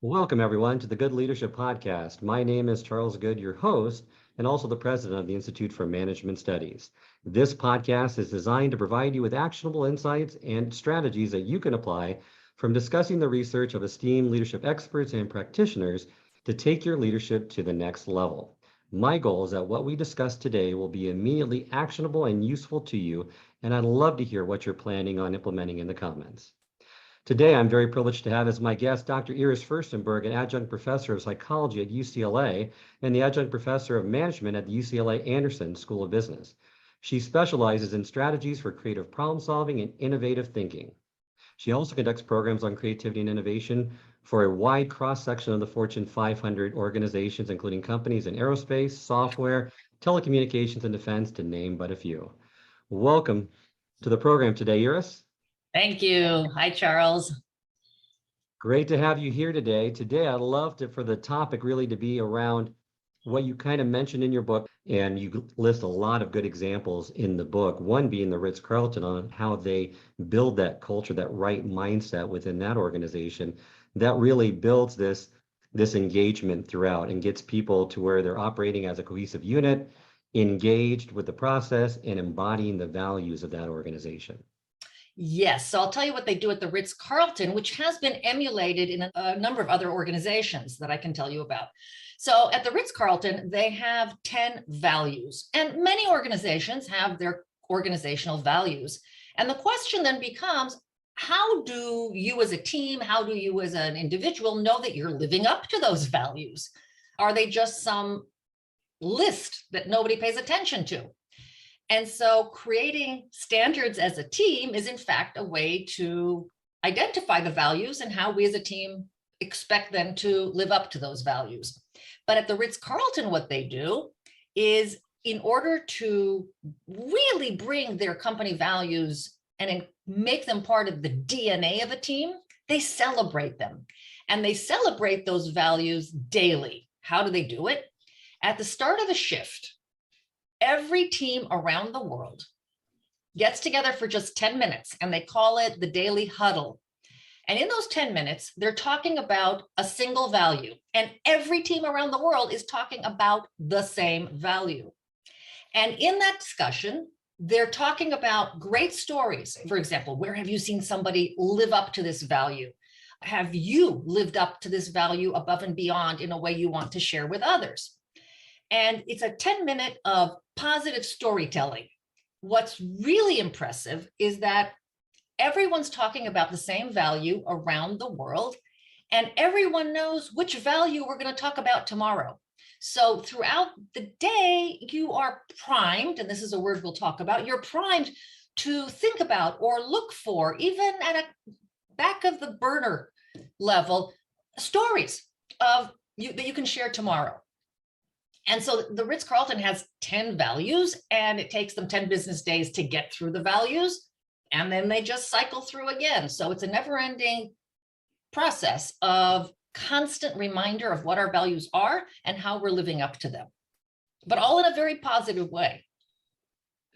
Welcome, everyone, to the Good Leadership Podcast. My name is Charles Good, your host, and also the president of the Institute for Management Studies. This podcast is designed to provide you with actionable insights and strategies that you can apply from discussing the research of esteemed leadership experts and practitioners to take your leadership to the next level. My goal is that what we discuss today will be immediately actionable and useful to you, and I'd love to hear what you're planning on implementing in the comments. Today, I'm very privileged to have as my guest Dr. Iris Firstenberg, an Adjunct Professor of Psychology at UCLA and the Adjunct Professor of Management at the UCLA Anderson School of Business. She specializes in strategies for creative problem solving and innovative thinking. She also conducts programs on creativity and innovation for a wide cross-section of the Fortune 500 organizations, including companies in aerospace, software, telecommunications, and defense, to name but a few. Welcome to the program today, Iris. Thank you. Hi, Charles. Great to have you here today. Today, I'd love for the topic really to be around what you kind of mentioned in your book, and you list a lot of good examples in the book, one being the Ritz Carlton on how they build that culture, that right mindset within that organization that really builds this engagement throughout and gets people to where they're operating as a cohesive unit, engaged with the process and embodying the values of that organization. Yes, so I'll tell you what they do at the Ritz Carlton, which has been emulated in a number of other organizations that I can tell you about. So at the Ritz Carlton, they have 10 values, and many organizations have their organizational values. And the question then becomes, how do you as a team, how do you as an individual know that you're living up to those values? Are they just some list that nobody pays attention to? And so creating standards as a team is in fact a way to identify the values and how we as a team expect them to live up to those values. But at the Ritz Carlton, what they do is, in order to really bring their company values and make them part of the DNA of a team, they celebrate them. And they celebrate those values daily. How do they do it? At the start of the shift, every team around the world gets together for just 10 minutes and they call it the daily huddle. And in those 10 minutes, they're talking about a single value. And every team around the world is talking about the same value. And in that discussion, they're talking about great stories. For example, where have you seen somebody live up to this value? Have you lived up to this value above and beyond in a way you want to share with others? And it's a 10-minute of positive storytelling. What's really impressive is that everyone's talking about the same value around the world, and everyone knows which value we're going to talk about tomorrow. So throughout the day, you are primed, and this is a word we'll talk about, you're primed to think about or look for, even at a back of the burner level, stories of you that you can share tomorrow. And so the Ritz Carlton has 10 values, and it takes them 10 business days to get through the values, and then they just cycle through again. So it's a never-ending process of constant reminder of what our values are and how we're living up to them, but all in a very positive way.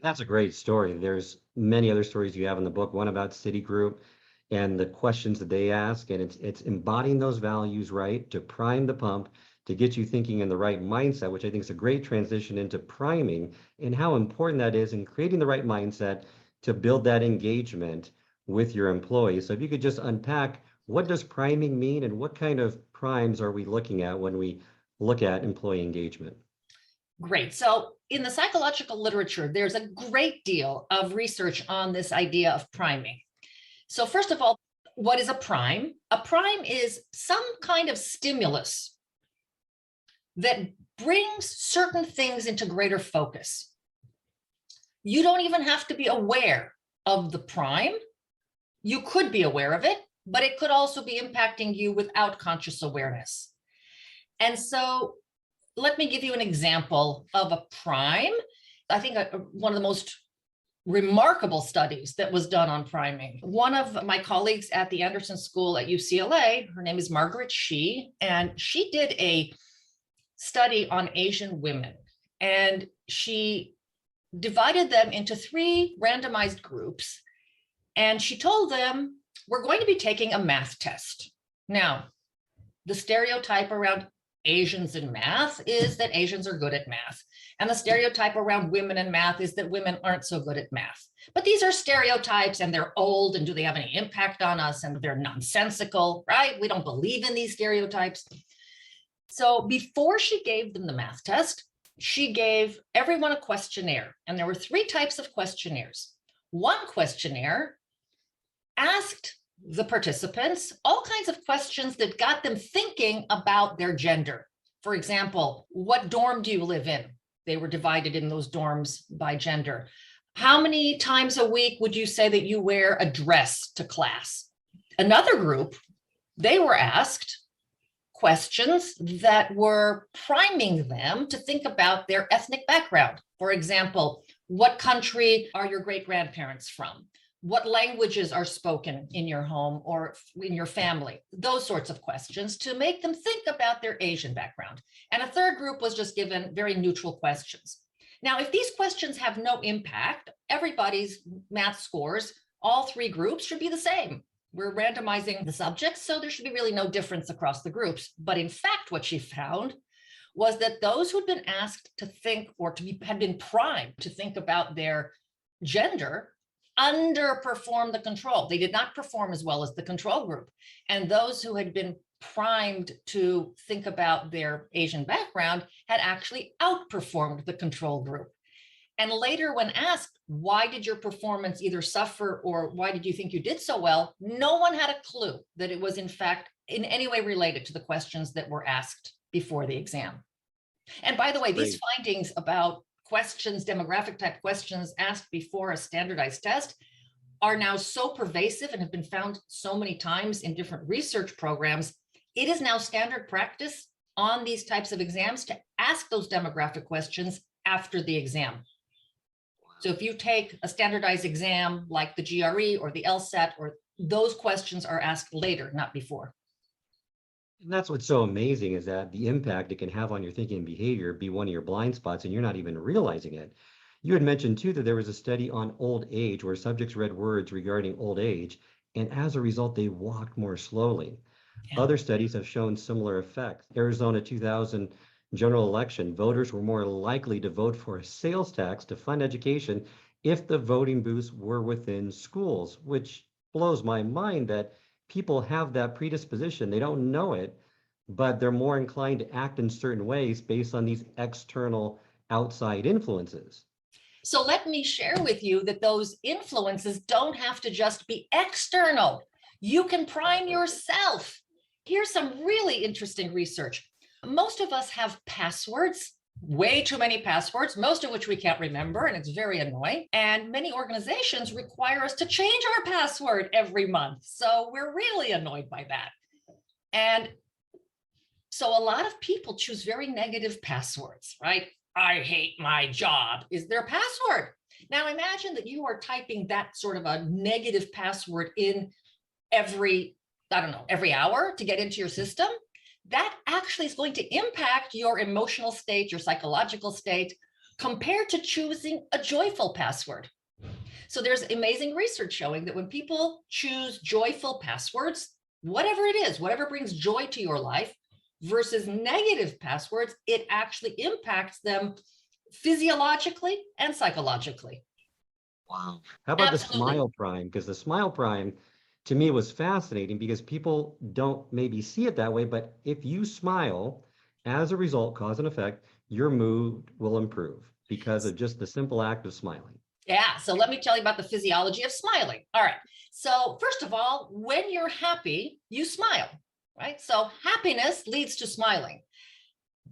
That's a great story. There's many other stories you have in the book, one about Citigroup and the questions that they ask, and it's embodying those values, right, to prime the pump, to get you thinking in the right mindset, which I think is a great transition into priming and how important that is in creating the right mindset to build that engagement with your employees. So if you could just unpack, what does priming mean and what kind of primes are we looking at when we look at employee engagement? Great. So in the psychological literature, there's a great deal of research on this idea of priming. So first of all, what is a prime? A prime is some kind of stimulus that brings certain things into greater focus. You don't even have to be aware of the prime. You could be aware of it, but it could also be impacting you without conscious awareness. And so let me give you an example of a prime. I think one of the most remarkable studies that was done on priming. One of my colleagues at the Anderson School at UCLA, her name is Margaret Shi, and she did a study on Asian women, and she divided them into 3 randomized groups, and she told them, we're going to be taking a math test. Now, The stereotype around Asians in math is that Asians are good at math. And the stereotype around women in math is that women aren't so good at math. But these are stereotypes and they're old, and do they have any impact on us? And they're nonsensical, right? We don't believe in these stereotypes. So before she gave them the math test, she gave everyone a questionnaire. And there were 3 types of questionnaires. One questionnaire asked the participants all kinds of questions that got them thinking about their gender. For example, what dorm do you live in? They were divided in those dorms by gender. How many times a week would you say that you wear a dress to class? Another group, they were asked questions that were priming them to think about their ethnic background. For example, what country are your great-grandparents from? What languages are spoken in your home or in your family? Those sorts of questions to make them think about their Asian background. And a third group was just given very neutral questions. Now, if these questions have no impact, everybody's math scores, all 3 groups should be the same. We're randomizing the subjects, so there should be really no difference across the groups. But in fact, what she found was that those who'd been asked to think or had been primed to think about their gender underperformed the control. They did not perform as well as the control group. And those who had been primed to think about their Asian background had actually outperformed the control group. And later, when asked, why did your performance either suffer or why did you think you did so well? No one had a clue that it was in fact in any way related to the questions that were asked before the exam. And by the way, these findings about questions, demographic type questions asked before a standardized test are now so pervasive and have been found so many times in different research programs. It is now standard practice on these types of exams to ask those demographic questions after the exam. So if you take a standardized exam like the GRE or the LSAT, or those questions are asked later, not before. And that's what's so amazing, is that the impact it can have on your thinking and behavior be one of your blind spots and you're not even realizing it. You had mentioned too that there was a study on old age where subjects read words regarding old age, and as a result, they walked more slowly. Yeah. Other studies have shown similar effects. Arizona 2000 general election, voters were more likely to vote for a sales tax to fund education if the voting booths were within schools, which blows my mind that people have that predisposition. They don't know it, but they're more inclined to act in certain ways based on these external outside influences. So let me share with you that those influences don't have to just be external. You can prime yourself. Here's some really interesting research. Most of us have passwords, way too many passwords, most of which we can't remember, and it's very annoying. And many organizations require us to change our password every month. So we're really annoyed by that. And so a lot of people choose very negative passwords, right? I hate my job is their password. Now imagine that you are typing that sort of a negative password in every hour to get into your system. That actually is going to impact your emotional state, your psychological state, compared to choosing a joyful password. So there's amazing research showing that when people choose joyful passwords, whatever it is, whatever brings joy to your life, versus negative passwords, it actually impacts them physiologically and psychologically. Wow. How about Absolutely. The smile prime? Because the smile prime to me was fascinating because people don't maybe see it that way, but if you smile, as a result, cause and effect, your mood will improve because of just the simple act of smiling. Yeah, so let me tell you about the physiology of smiling. All right, so first of all, when you're happy, you smile, right? So happiness leads to smiling.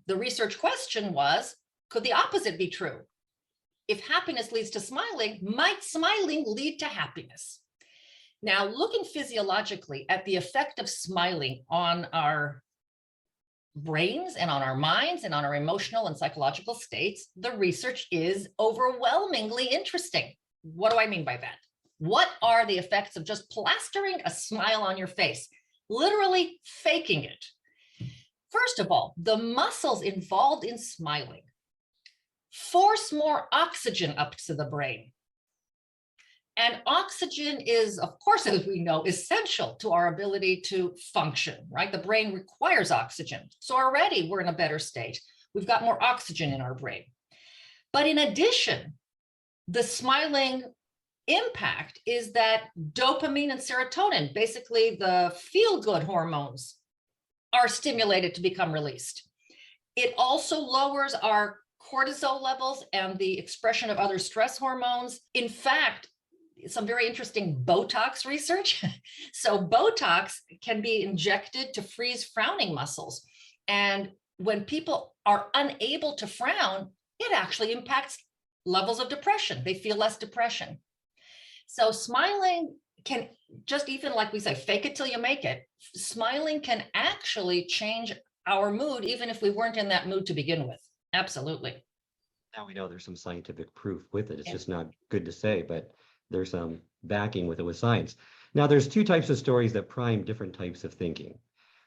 The research question was, could the opposite be true? If happiness leads to smiling, might smiling lead to happiness? Now, looking physiologically at the effect of smiling on our brains and on our minds and on our emotional and psychological states, the research is overwhelmingly interesting. What do I mean by that? What are the effects of just plastering a smile on your face, literally faking it? First of all, the muscles involved in smiling force more oxygen up to the brain. And oxygen is, of course, as we know, essential to our ability to function, right? The brain requires oxygen. So already we're in a better state. We've got more oxygen in our brain. But in addition, the smiling impact is that dopamine and serotonin, basically the feel-good hormones, are stimulated to become released. It also lowers our cortisol levels and the expression of other stress hormones. In fact, some very interesting Botox research. So Botox can be injected to freeze frowning muscles. And when people are unable to frown, it actually impacts levels of depression. They feel less depression. So smiling can, just even like we say, fake it till you make it. Smiling can actually change our mood, even if we weren't in that mood to begin with. Absolutely. Now we know there's some scientific proof with it. It's Yeah. just not good to say, but there's some backing with it with science. Now, there's two types of stories that prime different types of thinking.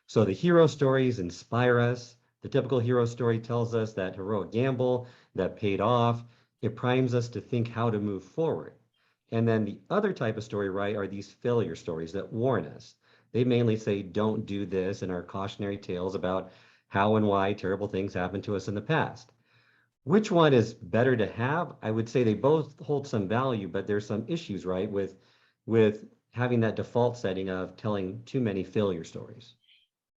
So the hero stories inspire us. The typical hero story tells us that heroic gamble that paid off. It primes us to think how to move forward. And then the other type of story, right, are these failure stories that warn us. They mainly say, don't do this, and are cautionary tales about how and why terrible things happened to us in the past. Which one is better to have? I would say they both hold some value, but there's some issues, right, with having that default setting of telling too many failure stories.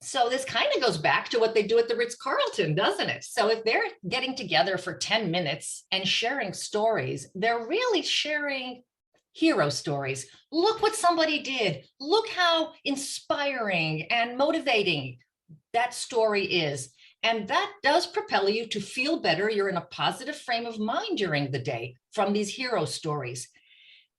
So this kind of goes back to what they do at the Ritz Carlton, doesn't it? So if they're getting together for 10 minutes and sharing stories, they're really sharing hero stories. Look what somebody did. Look how inspiring and motivating that story is. And that does propel you to feel better. You're in a positive frame of mind during the day from these hero stories.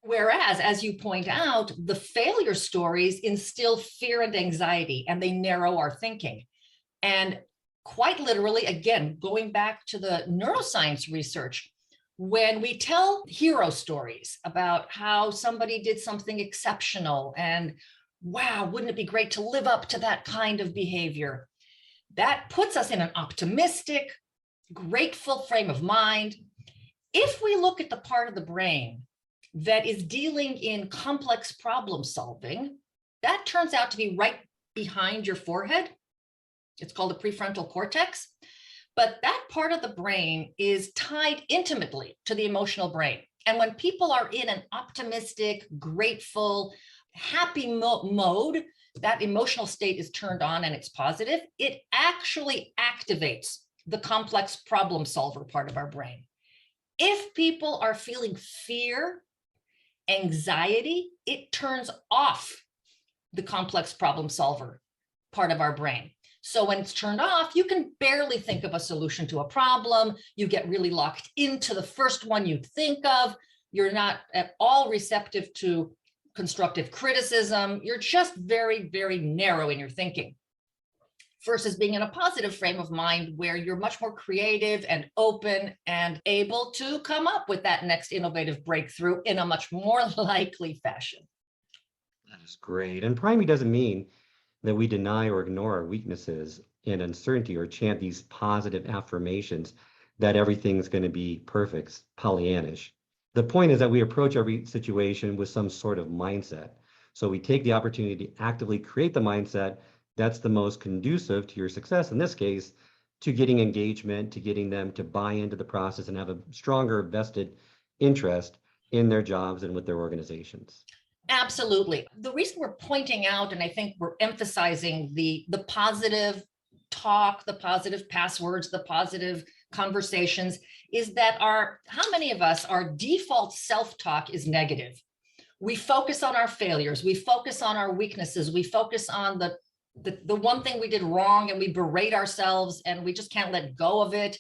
Whereas, as you point out, the failure stories instill fear and anxiety, and they narrow our thinking. And quite literally, again, going back to the neuroscience research, when we tell hero stories about how somebody did something exceptional and wow, wouldn't it be great to live up to that kind of behavior? That puts us in an optimistic, grateful frame of mind. If we look at the part of the brain that is dealing in complex problem solving, that turns out to be right behind your forehead. It's called the prefrontal cortex. But that part of the brain is tied intimately to the emotional brain. And when people are in an optimistic, grateful, happy mode, that emotional state is turned on and it's positive, it actually activates the complex problem solver part of our brain. If people are feeling fear, anxiety, it turns off the complex problem solver part of our brain. So when it's turned off, you can barely think of a solution to a problem. You get really locked into the first one you think of. You're not at all receptive to constructive criticism. You're just very, very narrow in your thinking versus being in a positive frame of mind where you're much more creative and open and able to come up with that next innovative breakthrough in a much more likely fashion. That is great. And priming doesn't mean that we deny or ignore our weaknesses and uncertainty or chant these positive affirmations that everything's going to be perfect, Pollyannish. The point is that we approach every situation with some sort of mindset. So we take the opportunity to actively create the mindset that's the most conducive to your success, in this case, to getting engagement, to getting them to buy into the process and have a stronger vested interest in their jobs and with their organizations. Absolutely. The reason we're pointing out, and I think we're emphasizing the positive talk, the positive passwords, the positive conversations, is that how many of us, our default self-talk is negative. We focus on our failures, we focus on our weaknesses, we focus on the one thing we did wrong, and we berate ourselves and we just can't let go of it.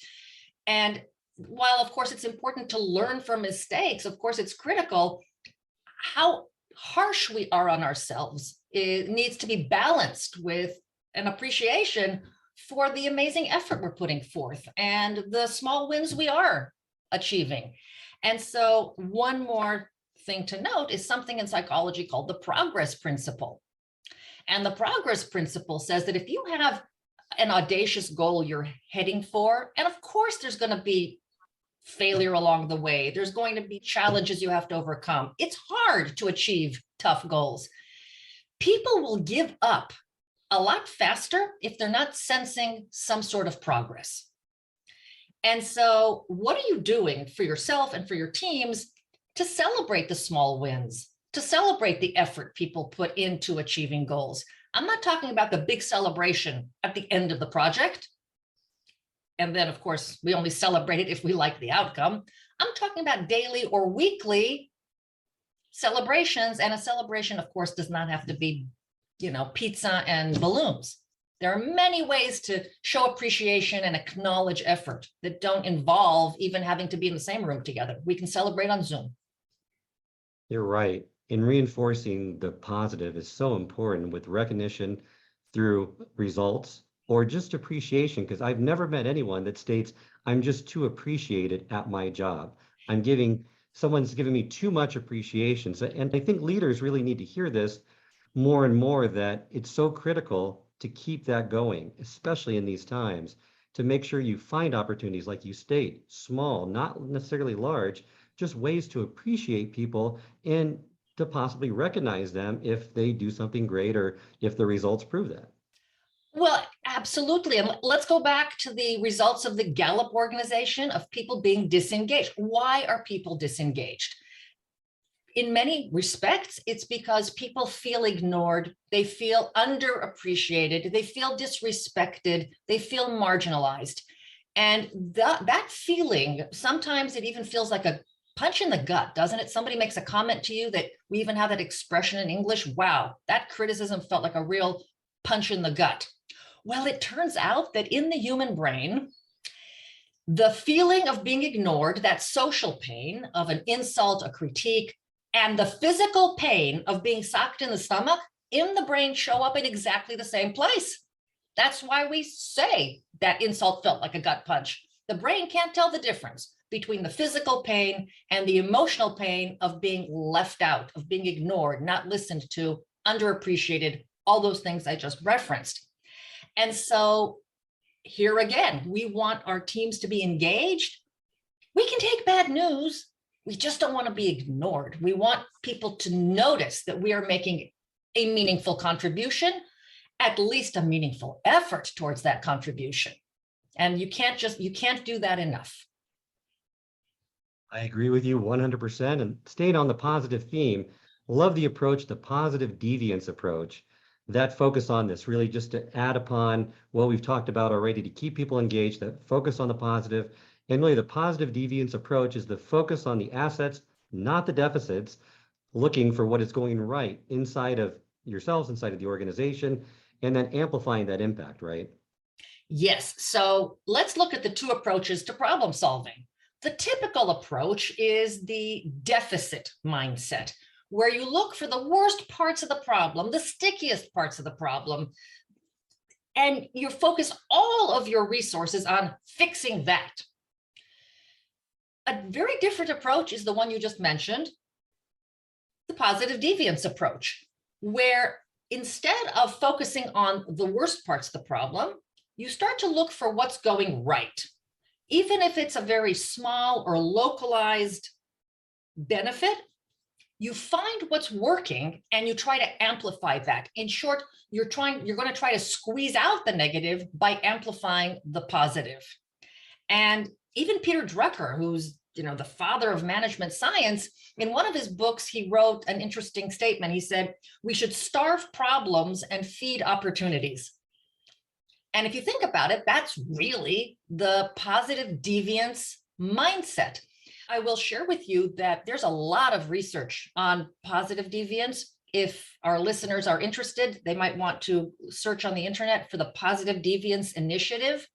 And while of course it's important to learn from mistakes, of course it's critical, how harsh we are on ourselves, it needs to be balanced with an appreciation for the amazing effort we're putting forth and the small wins we are achieving. And so one more thing to note is something in psychology called the progress principle. And the progress principle says that if you have an audacious goal you're heading for, and of course there's going to be failure along the way. There's going to be challenges you have to overcome. It's hard to achieve tough goals. People will give up a lot faster if they're not sensing some sort of progress. And so what are you doing for yourself and for your teams to celebrate the small wins, to celebrate the effort people put into achieving goals? I'm not talking about the big celebration at the end of the project. And then, of course, we only celebrate it if we like the outcome. I'm talking about daily or weekly celebrations. And a celebration, of course, does not have to be, pizza and balloons. There are many ways to show appreciation and acknowledge effort that don't involve even having to be in the same room together. We can celebrate on Zoom. You're right. And reinforcing the positive is so important with recognition through results or just appreciation, because I've never met anyone that states, I'm just too appreciated at my job. Someone's giving me too much appreciation. So, and I think leaders really need to hear this more and more, that it's so critical to keep that going, especially in these times, to make sure you find opportunities, like you state, small, not necessarily large, just ways to appreciate people and to possibly recognize them if they do something great or if the results prove that. Well, absolutely. And let's go back to the results of the Gallup organization of people being disengaged. Why are people disengaged? In many respects, it's because people feel ignored, they feel underappreciated, they feel disrespected, they feel marginalized. And that feeling, sometimes it even feels like a punch in the gut, doesn't it? Somebody makes a comment to you that we even have that expression in English. Wow, that criticism felt like a real punch in the gut. Well, it turns out that in the human brain, the feeling of being ignored, that social pain of an insult, a critique, and the physical pain of being socked in the stomach in the brain show up in exactly the same place. That's why we say that insult felt like a gut punch. The brain can't tell the difference between the physical pain and the emotional pain of being left out, of being ignored, not listened to, underappreciated, all those things I just referenced. And so here again, we want our teams to be engaged. We can take bad news. We just don't want to be ignored. We want people to notice that we are making a meaningful contribution, at least a meaningful effort towards that contribution. And you can't do that enough. I agree with you 100%. And staying on the positive theme, love the approach, the positive deviance approach, that focus on this, really just to add upon what we've talked about already, to keep people engaged, that focus on the positive. And really the positive deviance approach is the focus on the assets, not the deficits, looking for what is going right inside of yourselves, inside of the organization, and then amplifying that impact, right? Yes. So let's look at the two approaches to problem solving. The typical approach is the deficit mindset, where you look for the worst parts of the problem, the stickiest parts of the problem, and you focus all of your resources on fixing that. A very different approach is the one you just mentioned, the positive deviance approach, where instead of focusing on the worst parts of the problem, you start to look for what's going right. Even if it's a very small or localized benefit, you find what's working and you try to amplify that. In short, you're going to try to squeeze out the negative by amplifying the positive. And even Peter Drucker, who's the father of management science, in one of his books, he wrote an interesting statement. He said, we should starve problems and feed opportunities. And if you think about it, that's really the positive deviance mindset. I will share with you that there's a lot of research on positive deviance. If our listeners are interested, they might want to search on the internet for the Positive Deviance Initiative,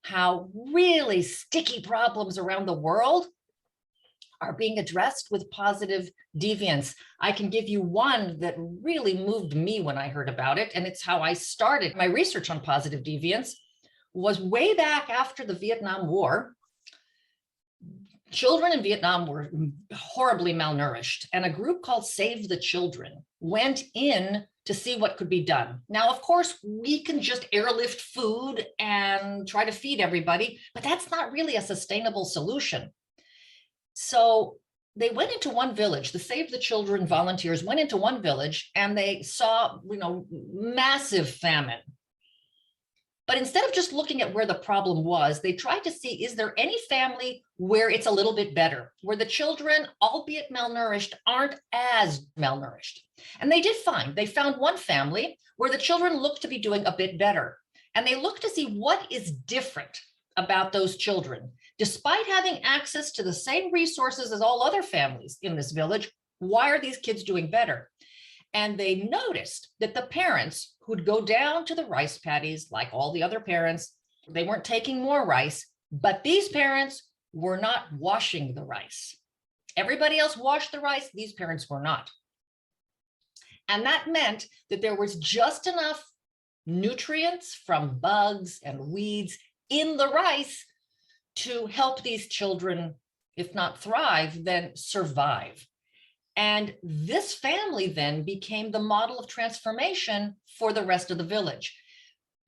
how really sticky problems around the world are being addressed with positive deviance. I can give you one that really moved me when I heard about it, and it's how I started my research on positive deviance. Was way back after the Vietnam War. Children in Vietnam were horribly malnourished, and a group called Save the Children went in to see what could be done. Now, of course, we can just airlift food and try to feed everybody, but that's not really a sustainable solution. So they went into one village. The Save the Children volunteers went into one village and they saw, massive famine. But instead of just looking at where the problem was, they tried to see, is there any family where it's a little bit better, where the children, albeit malnourished, aren't as malnourished? And they did find, they found one family where the children looked to be doing a bit better. And they looked to see what is different about those children. Despite having access to the same resources as all other families in this village, why are these kids doing better? And they noticed that the parents who'd go down to the rice paddies, like all the other parents, they weren't taking more rice, but these parents were not washing the rice. Everybody else washed the rice, these parents were not. And that meant that there was just enough nutrients from bugs and weeds in the rice to help these children, if not thrive, then survive. And this family then became the model of transformation for the rest of the village.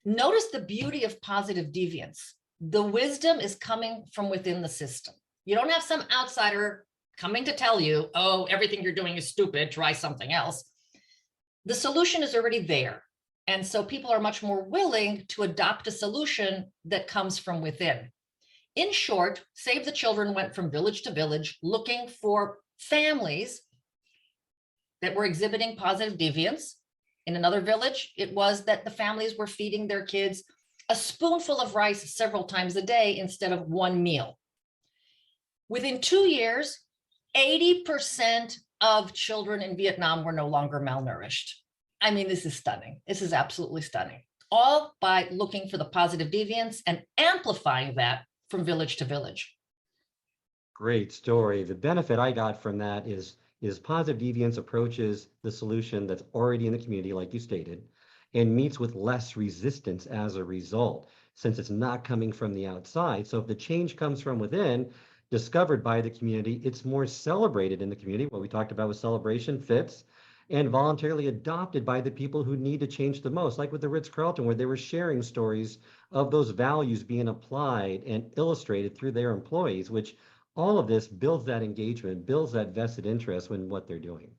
Notice the beauty of positive deviance. The wisdom is coming from within the system. You don't have some outsider coming to tell you, oh, everything you're doing is stupid, try something else. The solution is already there. And so people are much more willing to adopt a solution that comes from within. In short, Save the Children went from village to village looking for families that were exhibiting positive deviance. In another village, it was that the families were feeding their kids a spoonful of rice several times a day instead of one meal. Within 2 years, 80% of children in Vietnam were no longer malnourished. I mean, this is stunning. This is absolutely stunning. All by looking for the positive deviance and amplifying that from village to village. Great story. The benefit I got from that is positive deviance approaches the solution that's already in the community, like you stated, and meets with less resistance as a result, since it's not coming from the outside. So if the change comes from within, discovered by the community, it's more celebrated in the community. What we talked about with celebration fits, and voluntarily adopted by the people who need to change the most, like with the Ritz Carlton, where they were sharing stories of those values being applied and illustrated through their employees, which all of this builds that engagement, builds that vested interest in what they're doing.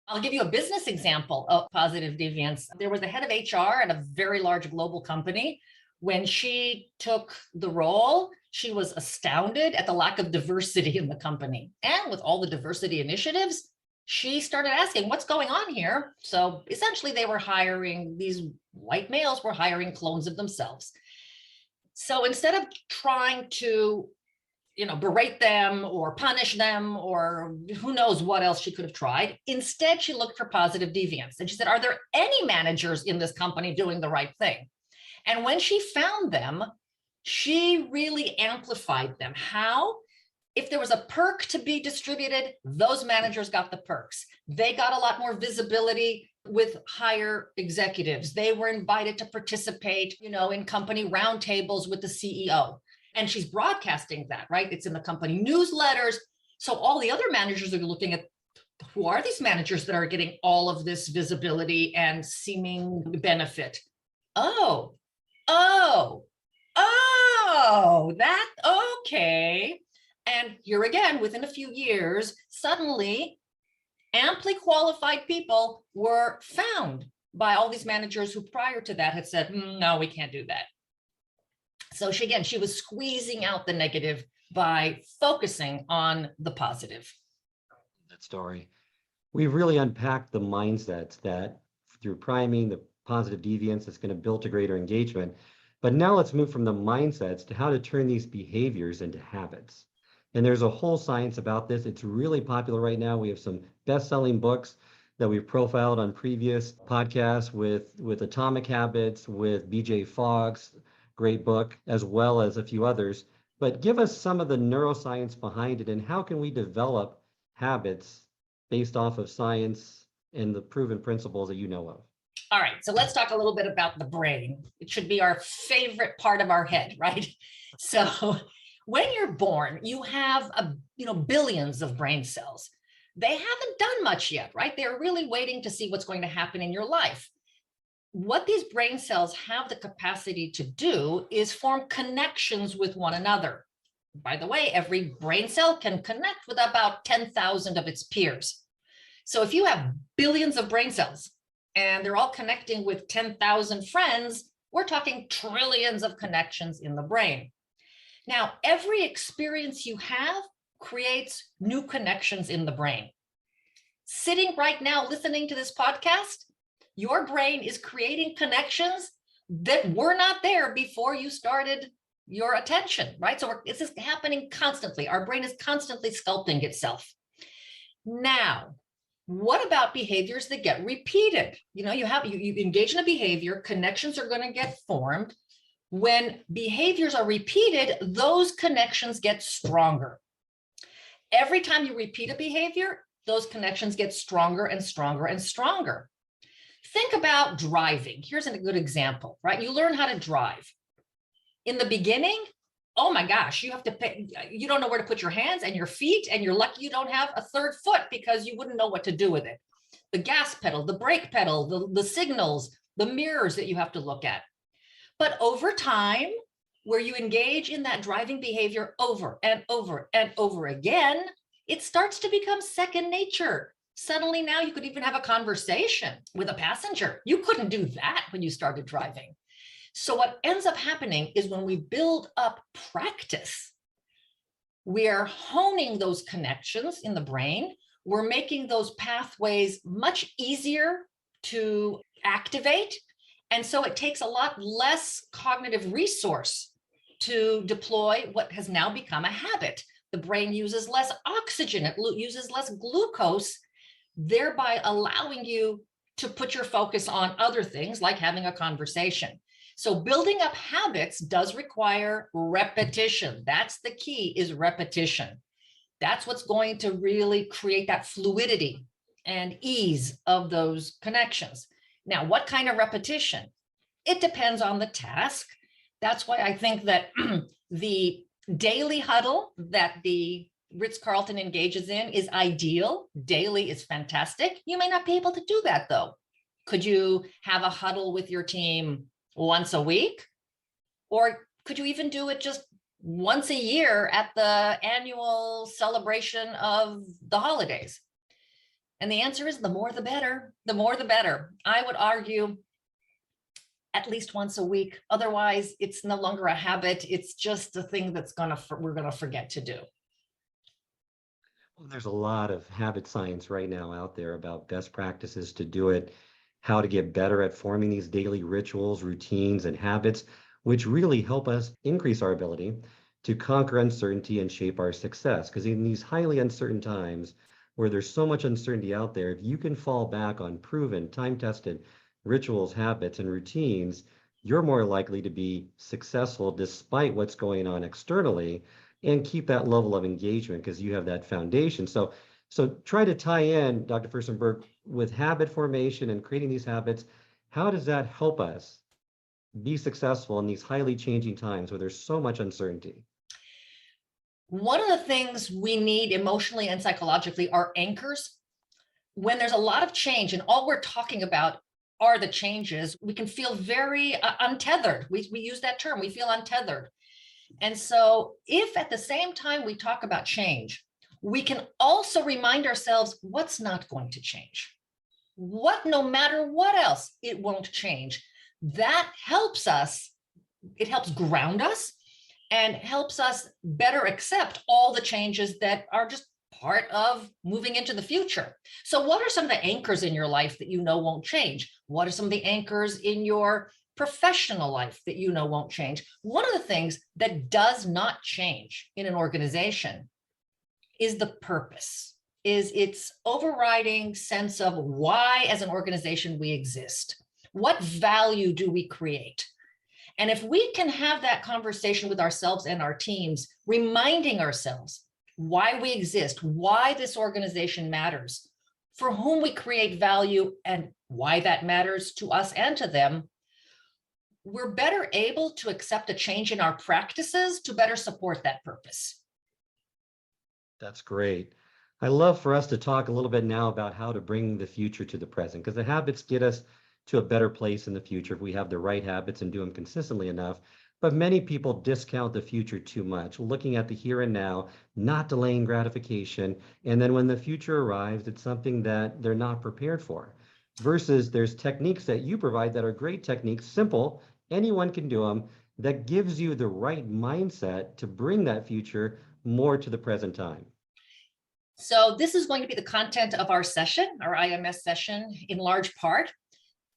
I'll give you a business example of positive deviance. There was the head of HR at a very large global company. When she took the role, she was astounded at the lack of diversity in the company. And with all the diversity initiatives, she started asking, what's going on here? So essentially they were hiring, these white males were hiring clones of themselves. So instead of trying to berate them or punish them or who knows what else she could have tried, instead she looked for positive deviance. And she said, are there any managers in this company doing the right thing? And when she found them, she really amplified them. How? If there was a perk to be distributed, those managers got the perks. They got a lot more visibility with higher executives. They were invited to participate, in company roundtables with the CEO. And she's broadcasting that, right? It's in the company newsletters. So all the other managers are looking at, who are these managers that are getting all of this visibility and seeming benefit? Okay. And here again, within a few years, suddenly amply qualified people were found by all these managers who prior to that had said, no, we can't do that. So she was squeezing out the negative by focusing on the positive. That story. We've really unpacked the mindsets that through priming, the positive deviance that's going to build to greater engagement. But now let's move from the mindsets to how to turn these behaviors into habits. And there's a whole science about this. It's really popular right now. We have some best-selling books that we've profiled on previous podcasts with Atomic Habits, with BJ Fogg's great book, as well as a few others. But give us some of the neuroscience behind it and how can we develop habits based off of science and the proven principles that you know of? All right, so let's talk a little bit about the brain. It should be our favorite part of our head, right? So when you're born, you have billions of brain cells. They haven't done much yet, right? They're really waiting to see what's going to happen in your life. What these brain cells have the capacity to do is form connections with one another. By the way, every brain cell can connect with about 10,000 of its peers. So if you have billions of brain cells and they're all connecting with 10,000 friends, we're talking trillions of connections in the brain. Now, every experience you have creates new connections in the brain. Sitting right now, listening to this podcast, your brain is creating connections that were not there before you started your attention, right? So this is happening constantly. Our brain is constantly sculpting itself. Now, what about behaviors that get repeated? You engage in a behavior, connections are going to get formed. When behaviors are repeated, those connections get stronger. Every time you repeat a behavior, those connections get stronger and stronger and stronger. Think about driving. Here's a good example, right? You learn how to drive. In the beginning, oh my gosh, you don't know where to put your hands and your feet, and you're lucky you don't have a third foot because you wouldn't know what to do with it. The gas pedal, the brake pedal, the signals, the mirrors that you have to look at. But over time, where you engage in that driving behavior over and over and over again, it starts to become second nature. Suddenly now you could even have a conversation with a passenger. You couldn't do that when you started driving. So what ends up happening is when we build up practice, we are honing those connections in the brain. We're making those pathways much easier to activate. And so it takes a lot less cognitive resource to deploy what has now become a habit. The brain uses less oxygen, it uses less glucose, thereby allowing you to put your focus on other things like having a conversation. So building up habits does require repetition. That's the key, is repetition. That's what's going to really create that fluidity and ease of those connections. Now, what kind of repetition? It depends on the task. That's why I think that the daily huddle that the Ritz Carlton engages in is ideal. Daily is fantastic. You may not be able to do that though. Could you have a huddle with your team once a week? Or could you even do it just once a year at the annual celebration of the holidays? And the answer is the more the better, the more the better. I would argue at least once a week. Otherwise, it's no longer a habit. It's just a thing we're gonna forget to do. Well, there's a lot of habit science right now out there about best practices to do it, how to get better at forming these daily rituals, routines, and habits, which really help us increase our ability to conquer uncertainty and shape our success. Because in these highly uncertain times, where there's so much uncertainty out there, if you can fall back on proven, time-tested rituals, habits, and routines, you're more likely to be successful despite what's going on externally, and keep that level of engagement because you have that foundation. So try to tie in, Dr. Firstenberg, with habit formation and creating these habits. How does that help us be successful in these highly changing times where there's so much uncertainty? One of the things we need emotionally and psychologically are anchors. When there's a lot of change and all we're talking about are the changes, we can feel very untethered. We use that term, we feel untethered. And so if at the same time we talk about change, we can also remind ourselves what's not going to change. What, no matter what else, it won't change. That helps us, it helps ground us and helps us better accept all the changes that are just part of moving into the future. So what are some of the anchors in your life that you know won't change? What are some of the anchors in your professional life that you know won't change? One of the things that does not change in an organization is the purpose, is its overriding sense of why as an organization we exist. What value do we create? And if we can have that conversation with ourselves and our teams, reminding ourselves why we exist, why this organization matters, for whom we create value, and why that matters to us and to them, we're better able to accept a change in our practices to better support that purpose. That's great. I love for us to talk a little bit now about how to bring the future to the present, because the habits get us to a better place in the future if we have the right habits and do them consistently enough. But many people discount the future too much, looking at the here and now, not delaying gratification. And then when the future arrives, it's something that they're not prepared for. Versus there's techniques that you provide that are great techniques, simple, anyone can do them, that gives you the right mindset to bring that future more to the present time. So this is going to be the content of our session, our IMS session, in large part.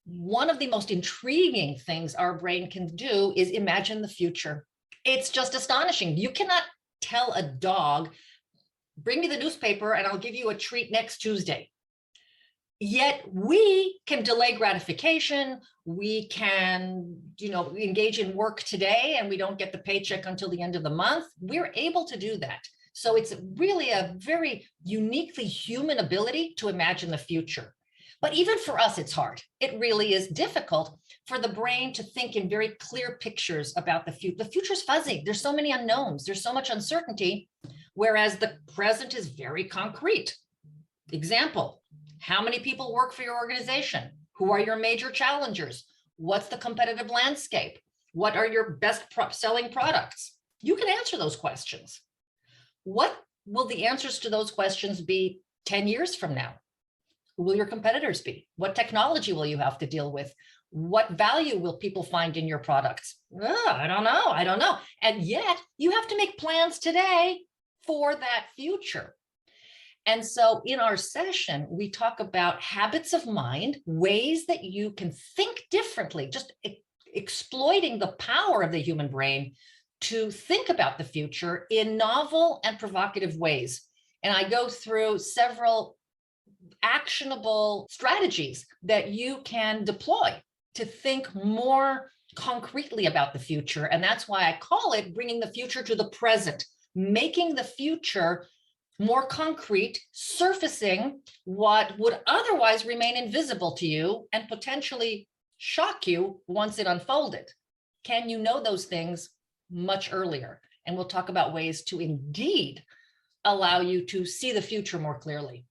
One of the most intriguing things our brain can do is imagine the future. It's just astonishing. You cannot tell a dog, bring me the newspaper and I'll give you a treat next Tuesday. Yet we can delay gratification. We can, engage in work today and we don't get the paycheck until the end of the month. We're able to do that. So it's really a very uniquely human ability to imagine the future. But even for us, it's hard. It really is difficult for the brain to think in very clear pictures about the future. The future's fuzzy. There's so many unknowns. There's so much uncertainty, whereas the present is very concrete. Example, how many people work for your organization? Who are your major challengers? What's the competitive landscape? What are your best selling products? You can answer those questions. What will the answers to those questions be 10 years from now? Who will your competitors be? What technology will you have to deal with? What value will people find in your products? I don't know. And yet you have to make plans today for that future. And so in our session, we talk about habits of mind, ways that you can think differently, just exploiting the power of the human brain to think about the future in novel and provocative ways. And I go through several actionable strategies that you can deploy to think more concretely about the future. And that's why I call it bringing the future to the present, making the future more concrete, surfacing what would otherwise remain invisible to you and potentially shock you once it unfolded. Can you know those things much earlier? And we'll talk about ways to indeed allow you to see the future more clearly.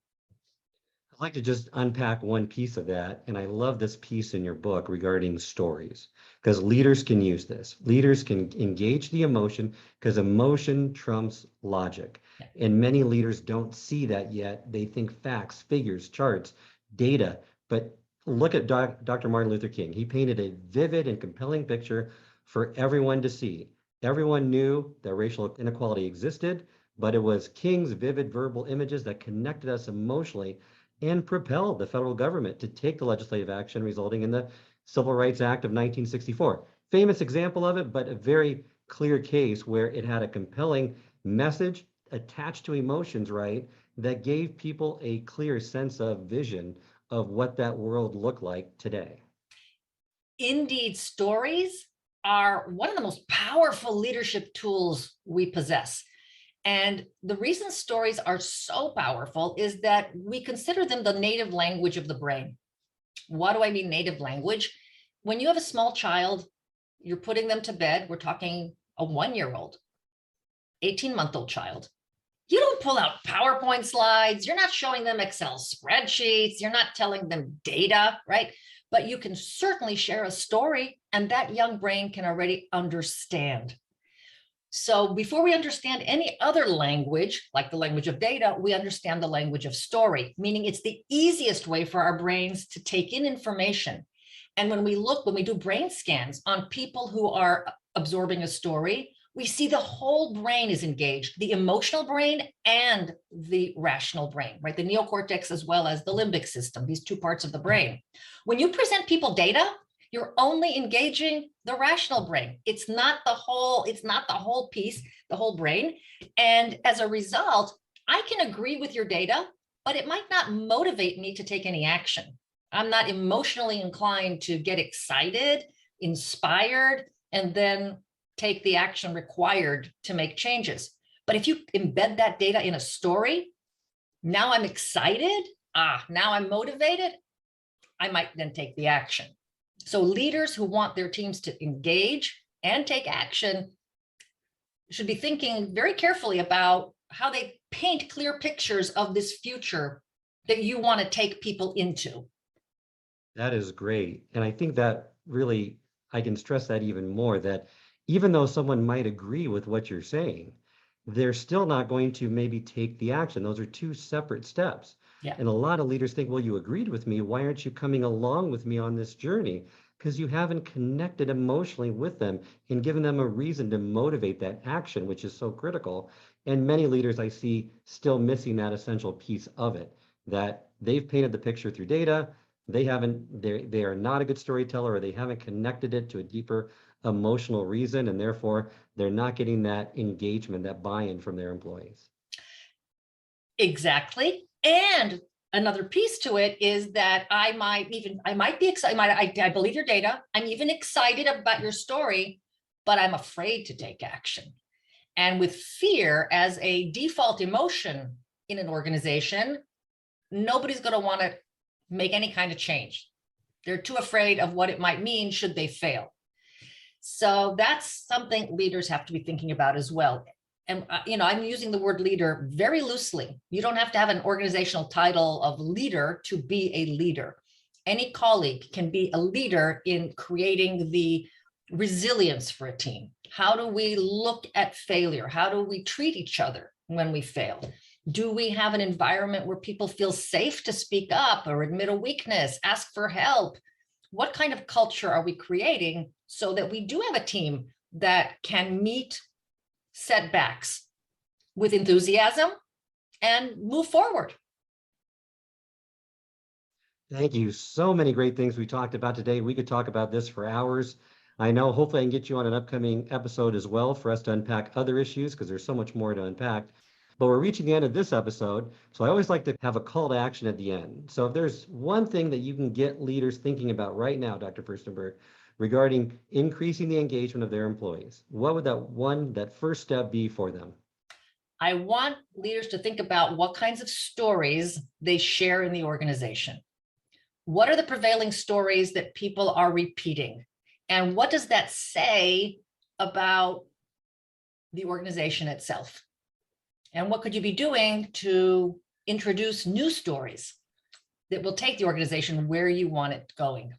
I'd like to just unpack one piece of that. And I love this piece in your book regarding stories, because leaders can use this. Leaders can engage the emotion because emotion trumps logic. And many leaders don't see that yet. They think facts, figures, charts, data. But look at Dr. Martin Luther King. He painted a vivid and compelling picture for everyone to see. Everyone knew that racial inequality existed, but it was King's vivid verbal images that connected us emotionally and propelled the federal government to take the legislative action resulting in the Civil Rights Act of 1964. Famous example of it, but a very clear case where it had a compelling message attached to emotions, right, that gave people a clear sense of vision of what that world looked like today. Indeed, stories are one of the most powerful leadership tools we possess. And the reason stories are so powerful is that we consider them the native language of the brain. What do I mean native language? When you have a small child, you're putting them to bed, we're talking a 1-year-old, 18-month-old child. You don't pull out PowerPoint slides, you're not showing them Excel spreadsheets, you're not telling them data, right? But you can certainly share a story and that young brain can already understand. So before we understand any other language, like the language of data, we understand the language of story, meaning it's the easiest way for our brains to take in information. And when we do brain scans on people who are absorbing a story, we see the whole brain is engaged, the emotional brain and the rational brain, right? The neocortex as well as the limbic system, these two parts of the brain. When you present people data, you're only engaging the rational brain. It's not the whole piece, the whole brain. And as a result, I can agree with your data, but it might not motivate me to take any action. I'm not emotionally inclined to get excited, inspired, and then take the action required to make changes. But if you embed that data in a story, now I'm excited, now I'm motivated, I might then take the action. So leaders who want their teams to engage and take action should be thinking very carefully about paint clear pictures of this future that you want to take people into. That is great. And I think that really, I can stress that even more, that even though someone might agree with what you're saying, they're still not going to maybe take the action. Those are two separate steps. Yeah. And a lot of leaders think, well, you agreed with me. Why aren't you coming along with me on this journey? Because you haven't connected emotionally with them and given them a reason to motivate that action, which is so critical. And many leaders I see still missing that essential piece of it, that they've painted the picture through data. They are not a good storyteller, or they haven't connected it to a deeper emotional reason, and therefore they're not getting that engagement, that buy-in from their employees. Exactly. And another piece to it is that I might be excited. I believe your data. I'm even excited about your story, but I'm afraid to take action. And with fear as a default emotion in an organization, nobody's going to want to make any kind of change. They're too afraid of what it might mean should they fail. So that's something leaders have to be thinking about as well. And, I'm using the word leader very loosely. You don't have to have an organizational title of leader to be a leader. Any colleague can be a leader in creating the resilience for a team. How do we look at failure? How do we treat each other when we fail? Do we have an environment where people feel safe to speak up or admit a weakness, ask for help? What kind of culture are we creating so that we do have a team that can meet setbacks with enthusiasm and move forward? Thank you. So many great things we talked about today. We could talk about this for hours. I know hopefully I can get you on an upcoming episode as well for us to unpack other issues, because there's so much more to unpack. But we're reaching the end of this episode, so I always like to have a call to action at the end. So if there's one thing that you can get leaders thinking about right now, Dr. Firstenberg, regarding increasing the engagement of their employees, what would that first step be for them? I want leaders to think about what kinds of stories they share in the organization. What are the prevailing stories that people are repeating? And what does that say about the organization itself? And what could you be doing to introduce new stories that will take the organization where you want it going?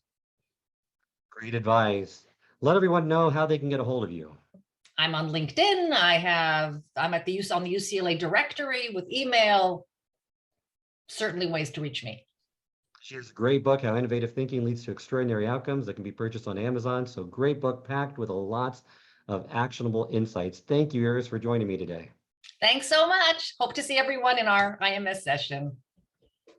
Great advice. Let everyone know how they can get a hold of you. I'm on LinkedIn. I'm on the UCLA directory with email. Certainly ways to reach me. She has a great book, How Innovative Thinking Leads to Extraordinary Outcomes, that can be purchased on Amazon. So great book, packed with lots of actionable insights. Thank you, Iris, for joining me today. Thanks so much. Hope to see everyone in our IMS session.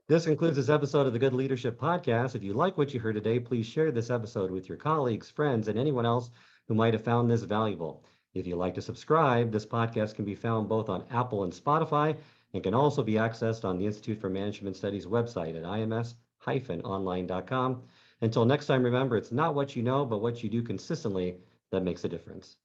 This concludes this episode of the Good Leadership Podcast. If you like what you heard today, please share this episode with your colleagues, friends, and anyone else who might have found this valuable. If you'd like to subscribe, this podcast can be found both on Apple and Spotify, and can also be accessed on the Institute for Management Studies website at ims-online.com. Until next time, remember, it's not what you know, but what you do consistently that makes a difference.